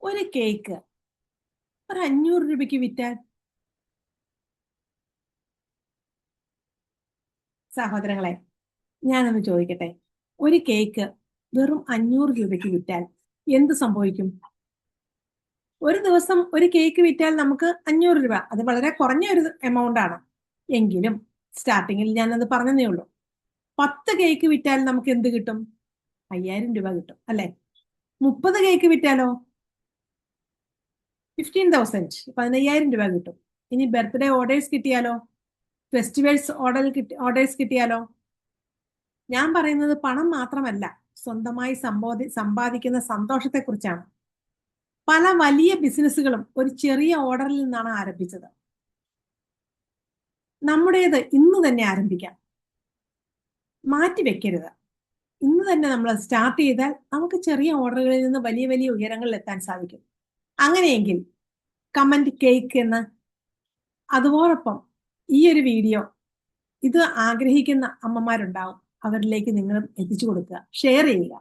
ഒരു കേക്ക് ഒരു 500 രൂപയ്ക്ക് വിറ്റാൽ? സഹോദരങ്ങളെ, ഞാനൊന്ന് ചോദിക്കട്ടെ, ഒരു കേക്ക് വെറും 500 രൂപയ്ക്ക് വിറ്റാൽ എന്ത് സംഭവിക്കും? ഒരു ദിവസം ഒരു കേക്ക് വിറ്റാൽ നമുക്ക് 500 രൂപ, അത് വളരെ കുറഞ്ഞ ഒരു എമൗണ്ട് ആണ്. എങ്കിലും സ്റ്റാർട്ടിങ്ങിൽ ഞാനത് പറഞ്ഞതേ ഉള്ളൂ. 10 കേക്ക് വിറ്റാൽ നമുക്ക് എന്ത് കിട്ടും? 5000 രൂപ കിട്ടും അല്ലെ? 30 കേക്ക് വിറ്റാലോ? 15,000, 15,000 രൂപ കിട്ടും. ഇനി ബർത്ത്ഡേ ഓർഡേഴ്സ് കിട്ടിയാലോ? ഫെസ്റ്റിവൽസ് ഓർഡേഴ്സ് കിട്ടിയാലോ? ഞാൻ പറയുന്നത് പണം മാത്രമല്ല, സ്വന്തമായി സമ്പാദിക്കുന്ന സന്തോഷത്തെക്കുറിച്ചാണ്. പല വലിയ ബിസിനസ്സുകളും ഒരു ചെറിയ ഓർഡറിൽ നിന്നാണ് ആരംഭിച്ചത്. നമ്മുടേത് ഇന്ന് തന്നെ ആരംഭിക്കാം. മാറ്റി വെക്കരുത്. ഇന്ന് തന്നെ നമ്മൾ സ്റ്റാർട്ട് ചെയ്താൽ നമുക്ക് ചെറിയ ഓർഡറുകളിൽ നിന്ന് വലിയ വലിയ ഉയരങ്ങളിൽ എത്താൻ സാധിക്കും. അങ്ങനെയെങ്കിൽ കമന്റ് കേക്ക് എന്ന്, അതോടൊപ്പം ഈ ഒരു വീഡിയോ ഇത് ആഗ്രഹിക്കുന്ന അമ്മമാരുണ്ടാവും, അവരിലേക്ക് നിങ്ങൾ എത്തിച്ചു കൊടുക്കുക, ഷെയർ ചെയ്യുക.